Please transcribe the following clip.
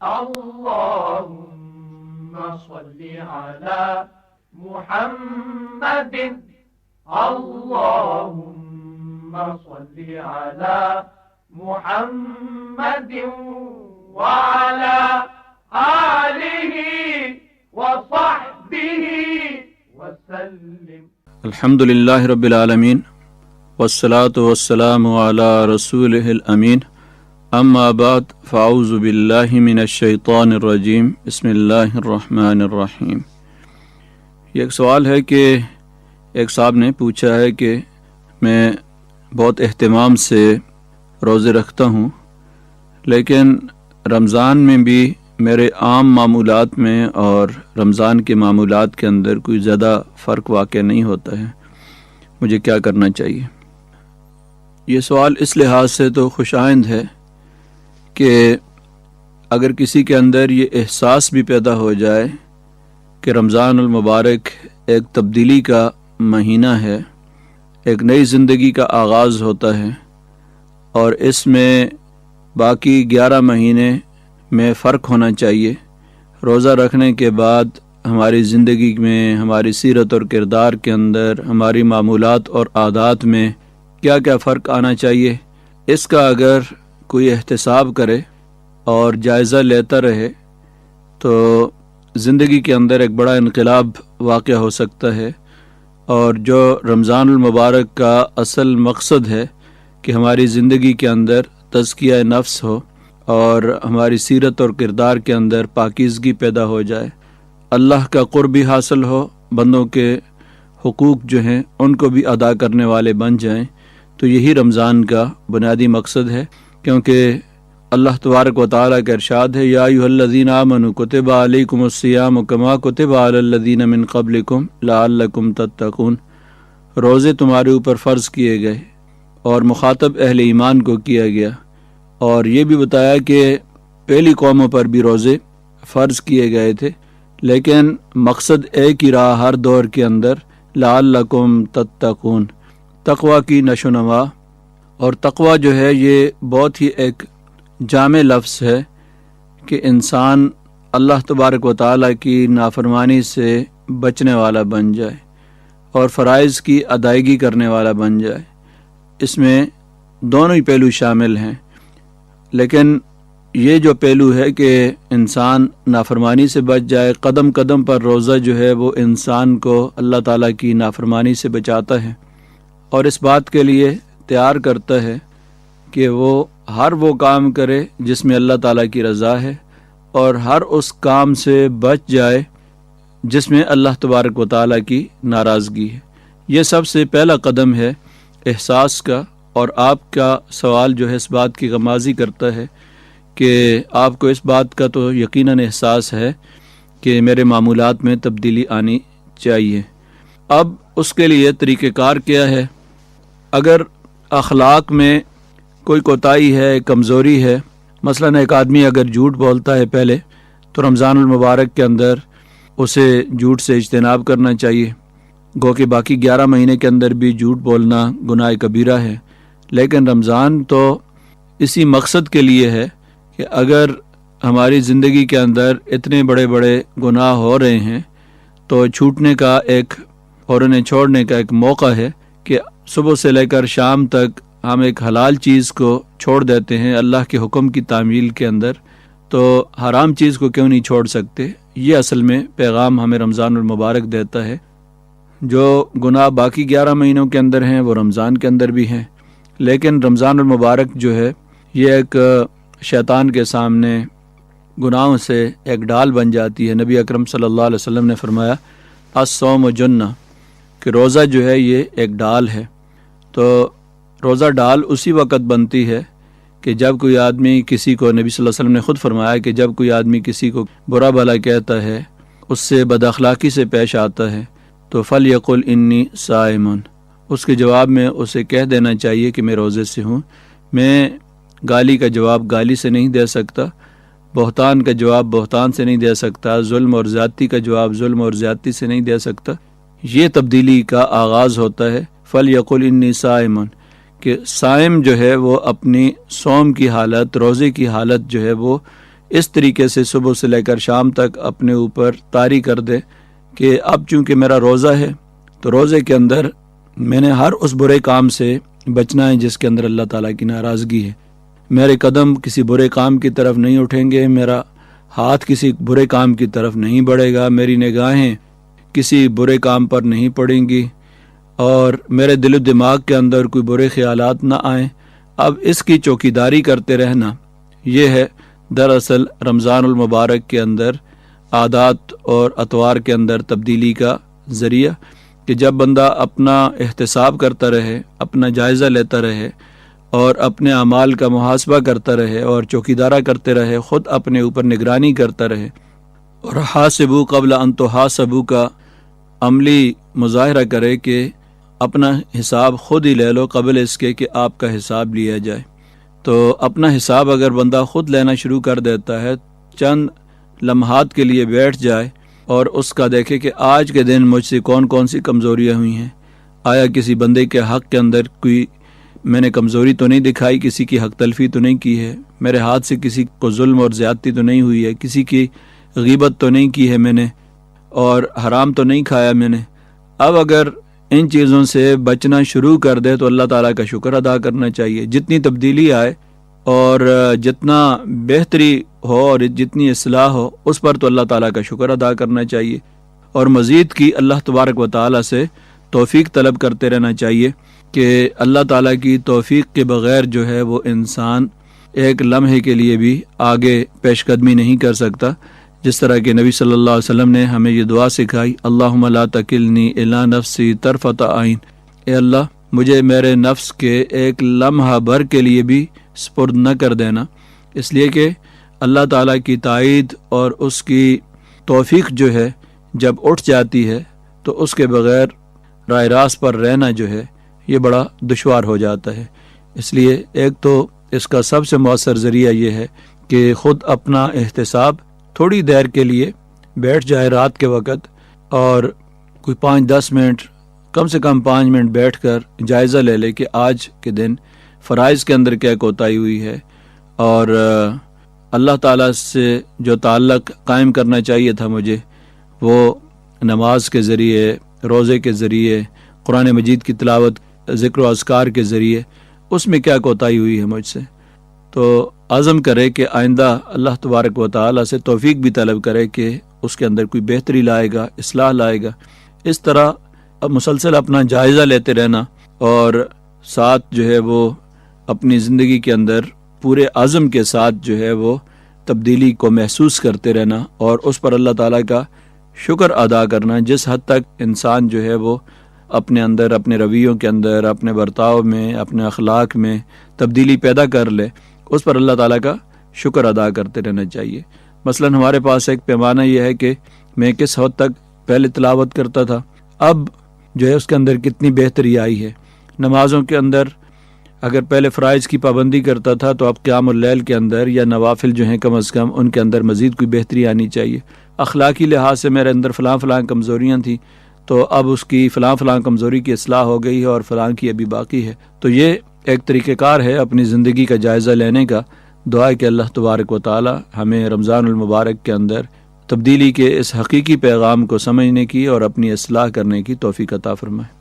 اللهم صل على محمد اللهم صل على محمد وعلى آله وصحبه وسلم. الحمد للہ رب العالمین والصلاة والسلام على رسوله الامین اما بعد فاعوذ باللہ من الشیطان الرجیم بسم اللہ الرحمن الرحیم. یہ ایک سوال ہے کہ ایک صاحب نے پوچھا ہے کہ میں بہت اہتمام سے روزے رکھتا ہوں لیکن رمضان میں بھی میرے عام معمولات میں اور رمضان کے معمولات کے اندر کوئی زیادہ فرق واقع نہیں ہوتا ہے، مجھے کیا کرنا چاہیے؟ یہ سوال اس لحاظ سے تو خوش آئند ہے کہ اگر کسی کے اندر یہ احساس بھی پیدا ہو جائے کہ رمضان المبارک ایک تبدیلی کا مہینہ ہے، ایک نئی زندگی کا آغاز ہوتا ہے اور اس میں باقی 11 مہینے میں فرق ہونا چاہیے، روزہ رکھنے کے بعد ہماری زندگی میں، ہماری سیرت اور کردار کے اندر، ہماری معمولات اور عادات میں کیا کیا فرق آنا چاہیے، اس کا اگر کوئی احتساب کرے اور جائزہ لیتا رہے تو زندگی کے اندر ایک بڑا انقلاب واقع ہو سکتا ہے. اور جو رمضان المبارک کا اصل مقصد ہے کہ ہماری زندگی کے اندر تزکیہ نفس ہو اور ہماری سیرت اور کردار کے اندر پاکیزگی پیدا ہو جائے، اللہ کا قرب بھی حاصل ہو، بندوں کے حقوق جو ہیں ان کو بھی ادا کرنے والے بن جائیں، تو یہی رمضان کا بنیادی مقصد ہے. کیونکہ اللہ تبارک و تعالیٰ کا ارشاد ہے یا ایھا الذین آمنوا کتب علیکم الصیام کما کتب علی الذین من قبلکم لعلکم تتقون. روزے تمہارے اوپر فرض کیے گئے اور مخاطب اہل ایمان کو کیا گیا، اور یہ بھی بتایا کہ پہلی قوموں پر بھی روزے فرض کیے گئے تھے، لیکن مقصد ایک ہی رہا ہر دور کے اندر، لعلکم تتقون، تقوی کی نشو و نما. اور تقوی جو ہے یہ بہت ہی ایک جامع لفظ ہے کہ انسان اللہ تبارک و تعالیٰ کی نافرمانی سے بچنے والا بن جائے اور فرائض کی ادائیگی کرنے والا بن جائے. اس میں دونوں ہی پہلو شامل ہیں، لیکن یہ جو پہلو ہے کہ انسان نافرمانی سے بچ جائے، قدم قدم پر روزہ جو ہے وہ انسان کو اللہ تعالیٰ کی نافرمانی سے بچاتا ہے اور اس بات کے لیے تیار کرتا ہے کہ وہ ہر وہ کام کرے جس میں اللہ تعالیٰ کی رضا ہے اور ہر اس کام سے بچ جائے جس میں اللہ تبارک و تعالیٰ کی ناراضگی ہے. یہ سب سے پہلا قدم ہے احساس کا. اور آپ کا سوال جو ہے اس بات کی غمازی کرتا ہے کہ آپ کو اس بات کا تو یقیناً احساس ہے کہ میرے معمولات میں تبدیلی آنی چاہیے. اب اس کے لیے طریقہ کار کیا ہے؟ اگر اخلاق میں کوئی کوتاہی ہے، کمزوری ہے، مثلا ایک آدمی اگر جھوٹ بولتا ہے پہلے، تو رمضان المبارک کے اندر اسے جھوٹ سے اجتناب کرنا چاہیے. گو کہ باقی 11 مہینے کے اندر بھی جھوٹ بولنا گناہ کبیرہ ہے، لیکن رمضان تو اسی مقصد کے لیے ہے کہ اگر ہماری زندگی کے اندر اتنے بڑے بڑے گناہ ہو رہے ہیں تو چھوٹنے کا ایک اور انہیں چھوڑنے کا ایک موقع ہے کہ صبح سے لے کر شام تک ہم ایک حلال چیز کو چھوڑ دیتے ہیں اللہ کے حکم کی تعمیل کے اندر، تو حرام چیز کو کیوں نہیں چھوڑ سکتے؟ یہ اصل میں پیغام ہمیں رمضان المبارک دیتا ہے. جو گناہ باقی 11 مہینوں کے اندر ہیں وہ رمضان کے اندر بھی ہیں، لیکن رمضان المبارک جو ہے یہ ایک شیطان کے سامنے گناہوں سے ایک ڈال بن جاتی ہے. نبی اکرم صلی اللہ علیہ وسلم نے فرمایا الصوم جنہ، کہ روزہ جو ہے یہ ایک ڈال ہے. تو روزہ ڈال اسی وقت بنتی ہے کہ جب کوئی آدمی کسی کو، نبی صلی اللہ علیہ وسلم نے خود فرمایا کہ جب کوئی آدمی کسی کو برا بھلا کہتا ہے، اس سے بد اخلاقی سے پیش آتا ہے، تو فلیقل انی صائم، اس کے جواب میں اسے کہہ دینا چاہیے کہ میں روزے سے ہوں. میں گالی کا جواب گالی سے نہیں دے سکتا، بہتان کا جواب بہتان سے نہیں دے سکتا، ظلم اور زیادتی کا جواب ظلم اور زیادتی سے نہیں دے سکتا. یہ تبدیلی کا آغاز ہوتا ہے فلیقل انی صائم، کہ صائم جو ہے وہ اپنی صوم کی حالت، روزے کی حالت جو ہے وہ اس طریقے سے صبح سے لے کر شام تک اپنے اوپر طاری کر دے کہ اب چونکہ میرا روزہ ہے تو روزے کے اندر میں نے ہر اس برے کام سے بچنا ہے جس کے اندر اللہ تعالیٰ کی ناراضگی ہے. میرے قدم کسی برے کام کی طرف نہیں اٹھیں گے، میرا ہاتھ کسی برے کام کی طرف نہیں بڑھے گا، میری نگاہیں کسی برے کام پر نہیں پڑیں گی اور میرے دل و دماغ کے اندر کوئی برے خیالات نہ آئیں. اب اس کی چوکیداری کرتے رہنا یہ ہے دراصل رمضان المبارک کے اندر عادات اور اطوار کے اندر تبدیلی کا ذریعہ، کہ جب بندہ اپنا احتساب کرتا رہے، اپنا جائزہ لیتا رہے اور اپنے اعمال کا محاسبہ کرتا رہے اور چوکیدارہ کرتے رہے، خود اپنے اوپر نگرانی کرتا رہے اور حاسبو قبل ان تحاسبو کا عملی مظاہرہ کرے کہ اپنا حساب خود ہی لے لو قبل اس کے کہ آپ کا حساب لیا جائے. تو اپنا حساب اگر بندہ خود لینا شروع کر دیتا ہے، چند لمحات کے لیے بیٹھ جائے اور اس کا دیکھے کہ آج کے دن مجھ سے کون کون سی کمزوریاں ہوئی ہیں، آیا کسی بندے کے حق کے اندر کوئی میں نے کمزوری تو نہیں دکھائی، کسی کی حق تلفی تو نہیں کی ہے، میرے ہاتھ سے کسی کو ظلم اور زیادتی تو نہیں ہوئی ہے، کسی کی غیبت تو نہیں کی ہے میں نے، اور حرام تو نہیں کھایا میں نے. اب اگر ان چیزوں سے بچنا شروع کر دے تو اللہ تعالیٰ کا شکر ادا کرنا چاہیے. جتنی تبدیلی آئے اور جتنا بہتری ہو اور جتنی اصلاح ہو اس پر تو اللہ تعالیٰ کا شکر ادا کرنا چاہیے اور مزید کی اللہ تبارک و تعالیٰ سے توفیق طلب کرتے رہنا چاہیے کہ اللہ تعالیٰ کی توفیق کے بغیر جو ہے وہ انسان ایک لمحے کے لیے بھی آگے پیش قدمی نہیں کر سکتا. جس طرح کہ نبی صلی اللہ علیہ وسلم نے ہمیں یہ دعا سکھائی، اللہم لا تکلنی الی نفسی طرفۃ عین، اے اللہ مجھے میرے نفس کے ایک لمحہ بھر کے لیے بھی سپرد نہ کر دینا. اس لیے کہ اللہ تعالیٰ کی تائید اور اس کی توفیق جو ہے جب اٹھ جاتی ہے تو اس کے بغیر راہ راست پر رہنا جو ہے یہ بڑا دشوار ہو جاتا ہے. اس لیے ایک تو اس کا سب سے مؤثر ذریعہ یہ ہے کہ خود اپنا احتساب تھوڑی دیر کے لیے بیٹھ جائے رات کے وقت اور کوئی 5-10 منٹ، کم سے کم 5 منٹ بیٹھ کر جائزہ لے لے کہ آج کے دن فرائض کے اندر کیا کوتاہی ہوئی ہے اور اللہ تعالیٰ سے جو تعلق قائم کرنا چاہیے تھا مجھے وہ نماز کے ذریعے، روزے کے ذریعے، قرآن مجید کی تلاوت، ذکر و اذکار کے ذریعے، اس میں کیا کوتاہی ہوئی ہے مجھ سے. تو عزم کرے کہ آئندہ اللہ تبارک و تعالیٰ سے توفیق بھی طلب کرے کہ اس کے اندر کوئی بہتری لائے گا، اصلاح لائے گا. اس طرح اب مسلسل اپنا جائزہ لیتے رہنا اور ساتھ جو ہے وہ اپنی زندگی کے اندر پورے عزم کے ساتھ جو ہے وہ تبدیلی کو محسوس کرتے رہنا اور اس پر اللہ تعالیٰ کا شکر ادا کرنا. جس حد تک انسان جو ہے وہ اپنے اندر، اپنے رویوں کے اندر، اپنے برتاؤ میں، اپنے اخلاق میں تبدیلی پیدا کر لے، اس پر اللہ تعالیٰ کا شکر ادا کرتے رہنا چاہیے. مثلا ہمارے پاس ایک پیمانہ یہ ہے کہ میں کس حد تک پہلے تلاوت کرتا تھا، اب جو ہے اس کے اندر کتنی بہتری آئی ہے. نمازوں کے اندر اگر پہلے فرائض کی پابندی کرتا تھا تو اب قیام اللیل کے اندر یا نوافل جو ہیں کم از کم ان کے اندر مزید کوئی بہتری آنی چاہیے. اخلاقی لحاظ سے میرے اندر فلاں کمزوریاں تھیں تو اب اس کی فلاں کمزوری کی اصلاح ہو گئی ہے اور فلاں کی ابھی باقی ہے. تو یہ ایک طریقہ کار ہے اپنی زندگی کا جائزہ لینے کا. دعا ہے کہ اللہ تبارک و تعالی ہمیں رمضان المبارک کے اندر تبدیلی کے اس حقیقی پیغام کو سمجھنے کی اور اپنی اصلاح کرنے کی توفیق عطا فرمائے.